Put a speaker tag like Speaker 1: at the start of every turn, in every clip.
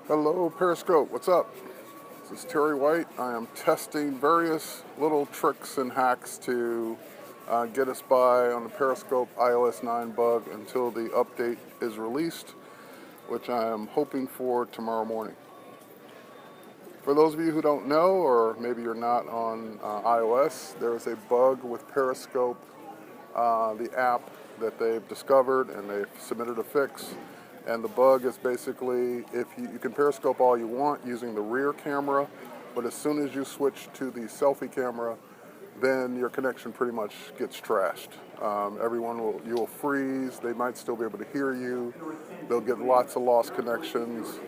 Speaker 1: Hello Periscope, what's up? This is Terry White. I am testing various little tricks and hacks to get us by on the Periscope iOS 9 bug until the update is released, which I am hoping for tomorrow morning. For those of you who don't know, or maybe you're not on iOS, there is a bug with Periscope, the app that they've discovered, and they've submitted a fix. And the bug is basically, if you can Periscope all you want using the rear camera, but as soon as you switch to the selfie camera, then your connection pretty much gets trashed. You will freeze. They might still be able to hear you. They'll get lots of lost connections.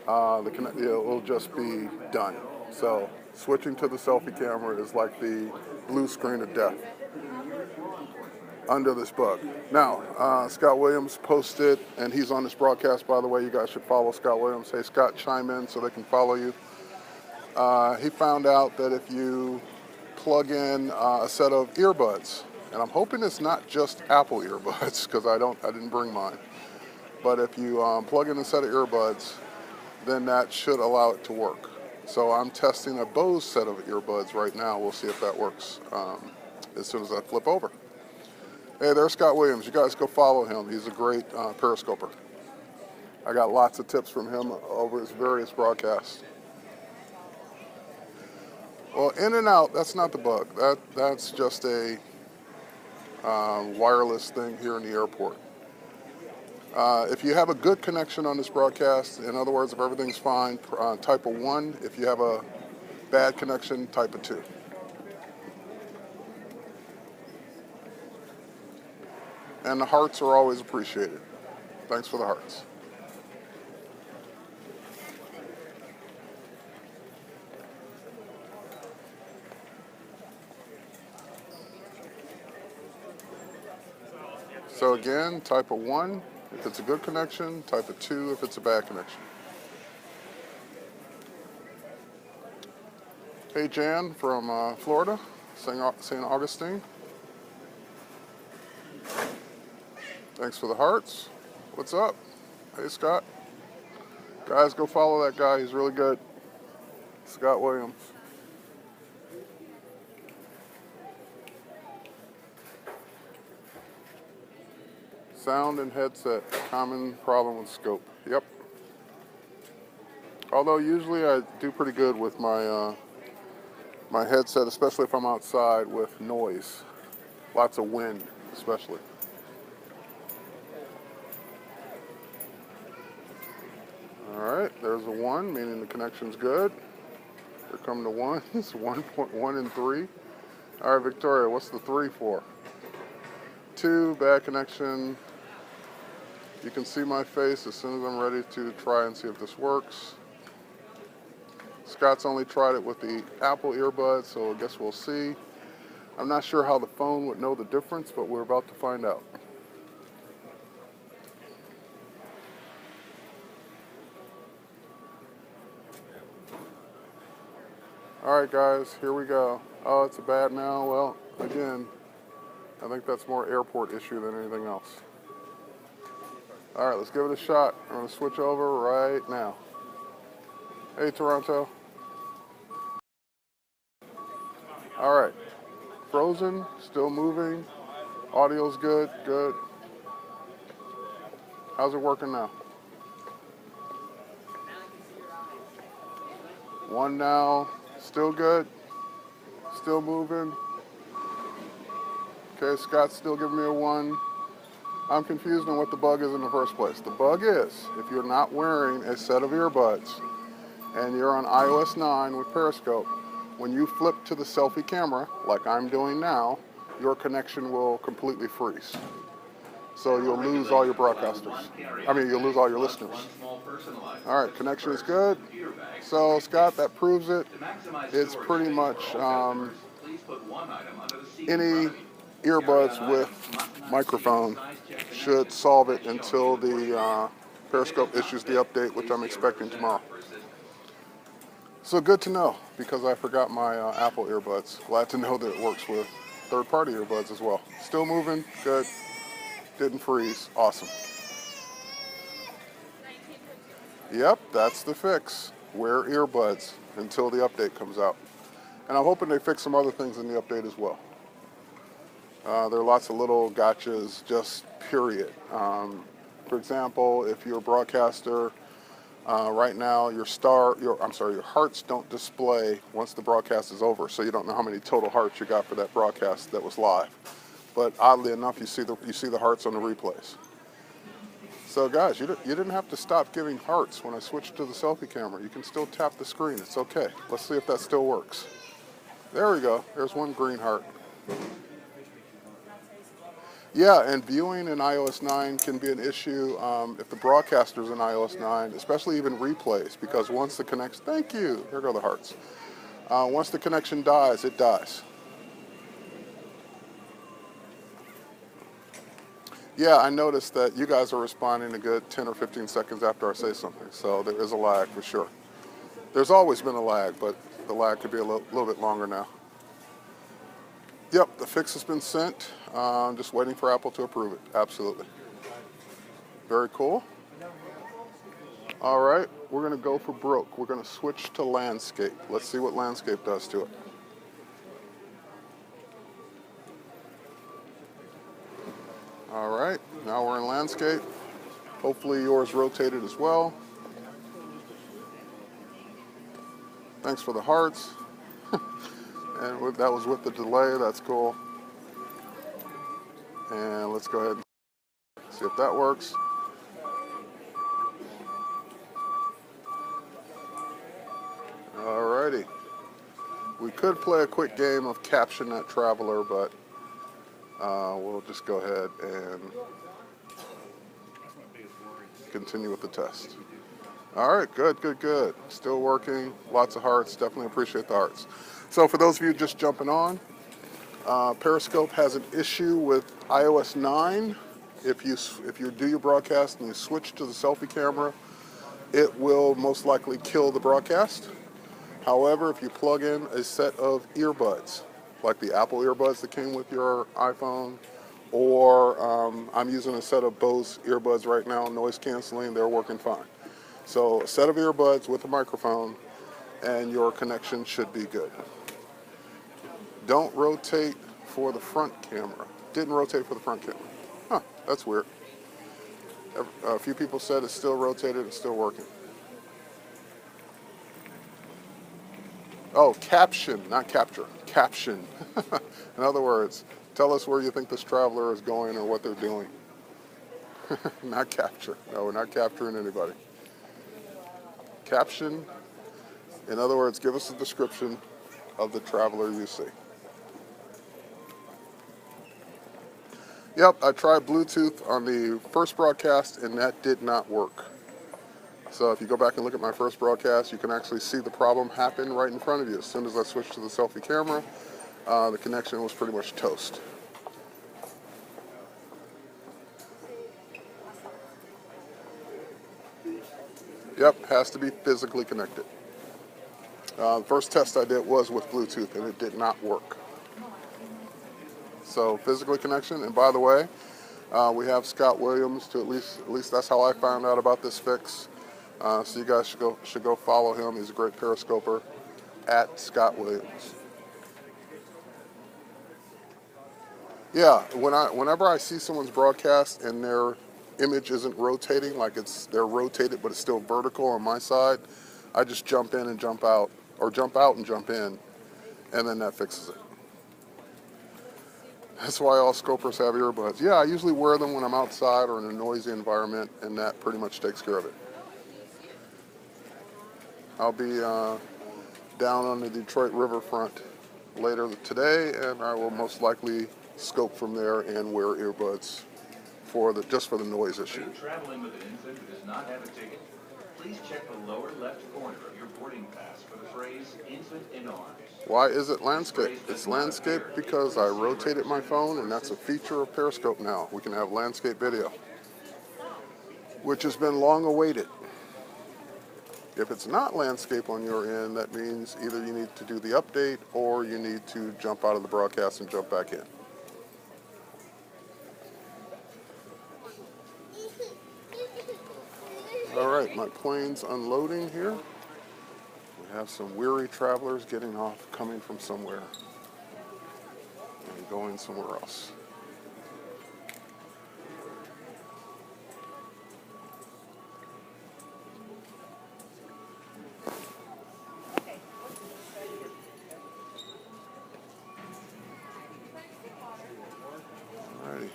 Speaker 1: It'll just be done. So switching to the selfie camera is like the blue screen of death under this bug. Now, Scott Williams posted, and he's on this broadcast, by the way. You guys should follow Scott Williams. Hey, Scott, chime in so they can follow you. He found out that if you plug in a set of earbuds, and I'm hoping it's not just Apple earbuds because I didn't bring mine, but if you plug in a set of earbuds, then that should allow it to work. So I'm testing a Bose set of earbuds right now. We'll see if that works as soon as I flip over. Hey, there's Scott Williams. You guys go follow him. He's a great periscoper. I got lots of tips from him over his various broadcasts. Well, in and out, that's not the bug. That's just a wireless thing here in the airport. If you have a good connection on this broadcast, in other words, if everything's fine, type a 1. If you have a bad connection, type a 2. And the hearts are always appreciated. Thanks for the hearts. So again, type a 1 if it's a good connection, type a 2 if it's a bad connection. Hey Jan from Florida, St. Augustine. Thanks for the hearts. What's up? Hey Scott. Guys, go follow that guy. He's really good. Scott Williams. Sound and headset, common problem with Scope. Yep. Although usually I do pretty good with my my headset, especially if I'm outside with noise. Lots of wind, especially. Alright, there's a 1, meaning the connection's good. Here come the 1s, 1.1 and 3. Alright, Victoria, what's the 3 for? 2, bad connection. You can see my face as soon as I'm ready to try and see if this works. Scott's only tried it with the Apple earbuds, so I guess we'll see. I'm not sure how the phone would know the difference, but we're about to find out. Alright guys, here we go. Oh, it's a bad now. Well, again, I think that's more airport issue than anything else. Alright, let's give it a shot. I'm going to switch over right now. Hey Toronto. Alright, frozen, still moving. Audio's good, good. How's it working now? 1 now. Still good. Still moving. Okay, Scott's still giving me a 1. I'm confused on what the bug is in the first place. The bug is, if you're not wearing a set of earbuds and you're on iOS 9 with Periscope, when you flip to the selfie camera, like I'm doing now, your connection will completely freeze. So you'll lose all your broadcasters. You'll lose all your listeners. All right, connection is good. So Scott, that proves it. It's pretty much any earbuds with microphone should solve it until the Periscope issues the update, which I'm expecting tomorrow. So good to know, because I forgot my Apple earbuds. Glad to know that it works with third-party earbuds as well. Still moving, good. Didn't freeze, awesome. Yep, that's the fix. Wear earbuds until the update comes out. And I'm hoping they fix some other things in the update as well. There are lots of little gotchas, just period. For example, if you're a broadcaster, right now your hearts don't display once the broadcast is over, so you don't know how many total hearts you got for that broadcast that was live. But oddly enough, you see the hearts on the replays. So guys, you didn't have to stop giving hearts when I switched to the selfie camera. You can still tap the screen. It's okay. Let's see if that still works. There we go. There's one green heart. Yeah, and viewing in iOS 9 can be an issue if the broadcaster's in iOS 9, especially even replays, because once the connection, thank you, there go the hearts. Once the connection dies, it dies. Yeah, I noticed that you guys are responding a good 10 or 15 seconds after I say something, so there is a lag for sure. There's always been a lag, but the lag could be a little bit longer now. Yep, the fix has been sent. I'm just waiting for Apple to approve it. Absolutely. Very cool. All right, we're going to go for broke. We're going to switch to landscape. Let's see what landscape does to it. All right, now we're in landscape. Hopefully yours rotated as well. Thanks for the hearts. And that was with the delay, that's cool. And let's go ahead and see if that works. Alrighty. We could play a quick game of Caption That Traveler, but we'll just go ahead and continue with the test. All right, good, good, good. Still working, lots of hearts, definitely appreciate the hearts. So for those of you just jumping on, Periscope has an issue with iOS 9. If you do your broadcast and you switch to the selfie camera, it will most likely kill the broadcast. However, if you plug in a set of earbuds, like the Apple earbuds that came with your iPhone, or I'm using a set of Bose earbuds right now, noise canceling, they're working fine. So a set of earbuds with a microphone and your connection should be good. Don't rotate for the front camera. Didn't rotate for the front camera. Huh, that's weird. A few people said it's still rotated, it's still working. Oh, caption, not capture, caption. In other words, tell us where you think this traveler is going or what they're doing. Not capture. No, we're not capturing anybody. Caption, in other words, give us a description of the traveler you see. Yep, I tried Bluetooth on the first broadcast and that did not work. So if you go back and look at my first broadcast, you can actually see the problem happen right in front of you. As soon as I switched to the selfie camera, the connection was pretty much toast. Yep, has to be physically connected. The first test I did was with Bluetooth and it did not work. So physically connection, and by the way, we have Scott Williams to at least that's how I found out about this fix. So you guys should go follow him. He's a great periscoper at Scott Williams. Yeah, whenever I see someone's broadcast and their image isn't rotating, like they're rotated but it's still vertical on my side, I just jump in and jump out, or jump out and jump in, and then that fixes it. That's why all scopers have earbuds. Yeah, I usually wear them when I'm outside or in a noisy environment, and that pretty much takes care of it. I'll be down on the Detroit riverfront later today, and I will most likely scope from there and wear earbuds just for the noise issue.
Speaker 2: Are you traveling with an infant who does not have a ticket? Please check the lower left corner of your boarding pass for the phrase "infant in arms."
Speaker 1: Why is it landscape? It's landscape because I rotated my phone, and that's a feature of Periscope now. We can have landscape video, which has been long awaited. If it's not landscape on your end, that means either you need to do the update or you need to jump out of the broadcast and jump back in. All right, my plane's unloading here. We have some weary travelers getting off, coming from somewhere and going somewhere else. Alrighty.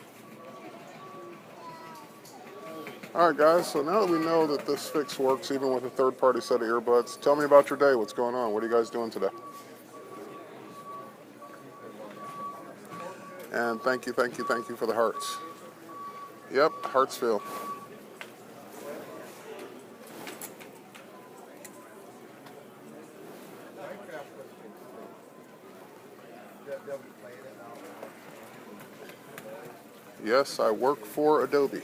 Speaker 1: Alright guys, so now that we know that this fix works even with a third-party set of earbuds, tell me about your day. What's going on? What are you guys doing today? And thank you for the hearts. Yep, hearts feel. Yes, I work for Adobe.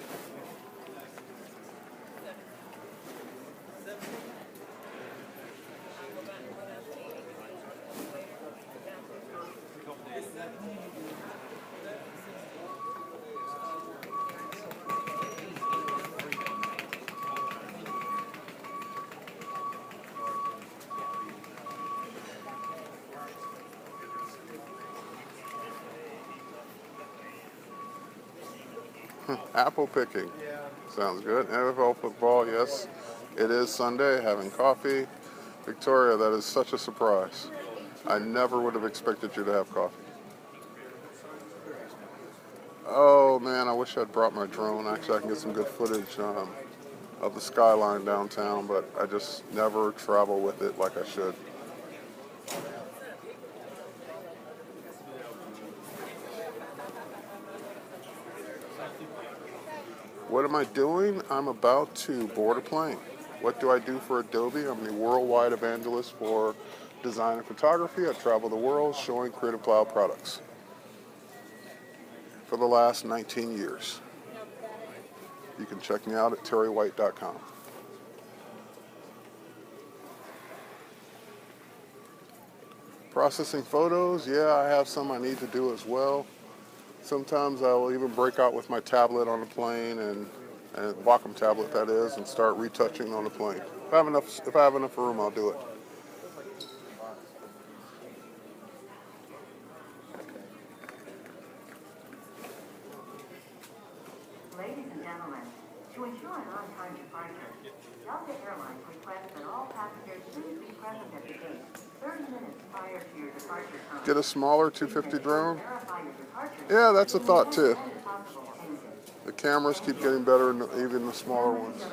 Speaker 1: Apple picking. Sounds good. NFL football, yes. It is Sunday, having coffee. Victoria, that is such a surprise. I never would have expected you to have coffee. Oh man, I wish I'd brought my drone. Actually, I can get some good footage of the skyline downtown, but I just never travel with it like I should. What am I doing? I'm about to board a plane. What do I do for Adobe? I'm the worldwide evangelist for design and photography. I travel the world showing Creative Cloud products for the last 19 years. You can check me out at terrywhite.com. Processing photos, yeah, I have some I need to do as well. Sometimes I will even break out with my tablet on the plane and Wacom tablet that is, and start retouching on the plane. If I have enough room, I'll do it.
Speaker 3: Ladies and gentlemen, to ensure an on-time departure, Delta Airlines requests that all passengers please be present at the gate 30 minutes prior to your departure time.
Speaker 1: Get a smaller 250 drone.
Speaker 3: Verify your departure.
Speaker 1: Yeah, that's a thought too.
Speaker 3: As possible changes.
Speaker 1: The cameras keep getting better, and even the smaller ones.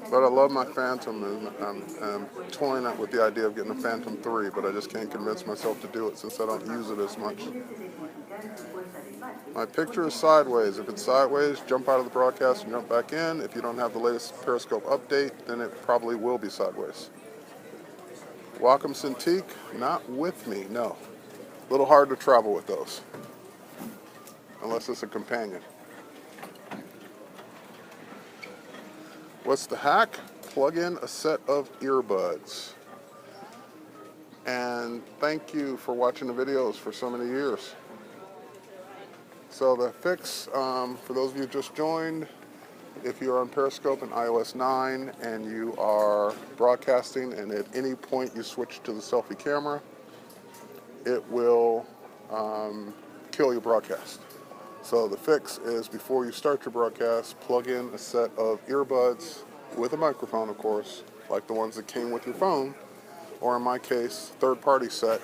Speaker 1: But I love my Phantom, and I'm toying with the idea of getting a Phantom 3, but I just can't convince myself to do it since I don't use it as much. My picture is sideways. If it's sideways, jump out of the broadcast and jump back in. If you don't have the latest Periscope update, then it probably will be sideways. Wacom Cintiq, not with me, no. A little hard to travel with those, unless it's a companion. What's the hack? Plug in a set of earbuds. And thank you for watching the videos for so many years. So the fix, for those of you who just joined, if you're on Periscope and iOS 9 and you are broadcasting and at any point you switch to the selfie camera, it will kill your broadcast. So the fix is, before you start your broadcast, plug in a set of earbuds with a microphone, of course, like the ones that came with your phone, or in my case, third-party set.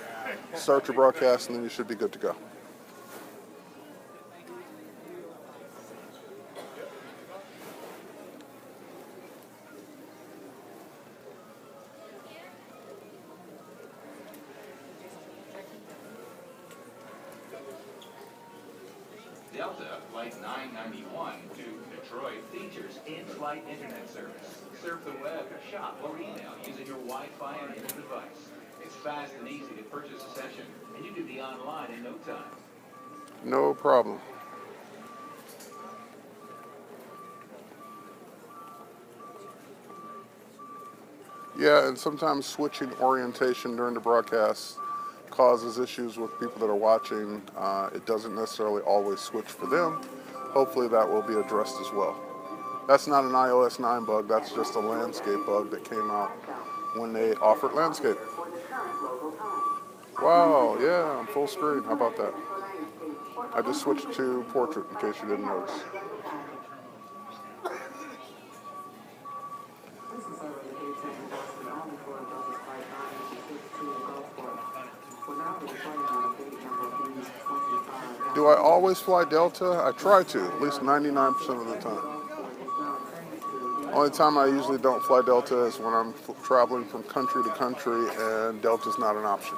Speaker 1: Start your broadcast and then you should be good to go.
Speaker 2: Delta Flight 991 to Detroit features in-flight internet service. Surf the web, shop, or email using your Wi-Fi enabled device. It's fast and easy to purchase a session, and you can be online in no time.
Speaker 1: No problem. Yeah, and sometimes switching orientation during the broadcast causes issues with people that are watching. It doesn't necessarily always switch for them, hopefully that will be addressed as well. That's not an iOS 9 bug, that's just a landscape bug that came out when they offered landscape. Wow, yeah, I'm full screen. How about that? I just switched to portrait in case you didn't notice. Do I always fly Delta? I try to, at least 99% of the time. Only time I usually don't fly Delta is when I'm traveling from country to country and Delta's not an option.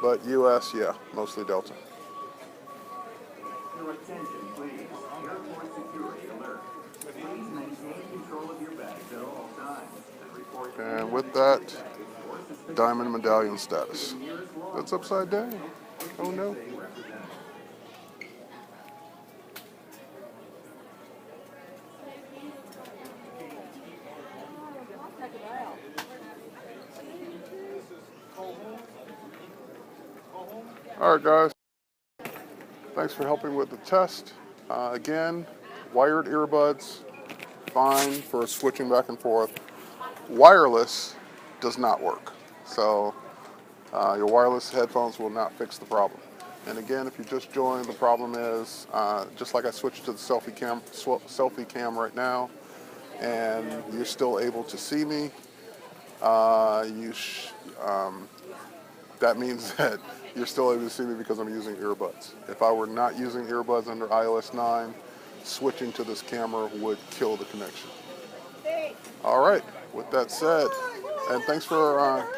Speaker 1: But US, yeah, mostly Delta.
Speaker 2: Your attention, please. Airport security alert. Please maintain control of your bags at all times.
Speaker 1: And with that, diamond medallion status. That's upside down. Oh no. Alright guys, thanks for helping with the test. Again, wired earbuds, fine for switching back and forth. Wireless does not work. So your wireless headphones will not fix the problem. And again, if you just joined, the problem is, just like I switched to the selfie cam right now, and you're still able to see me, that means that you're still able to see me because I'm using earbuds. If I were not using earbuds under iOS 9, switching to this camera would kill the connection. All right, with that said, and thanks for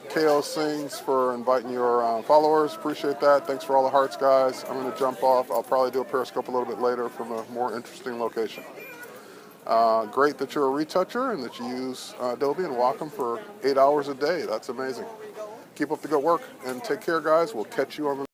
Speaker 1: KO Sings for inviting your followers. Appreciate that. Thanks for all the hearts, guys. I'm going to jump off. I'll probably do a Periscope a little bit later from a more interesting location. Great that you're a retoucher and that you use Adobe and Wacom for 8 hours a day. That's amazing. Keep up the good work and take care, guys. We'll catch you on the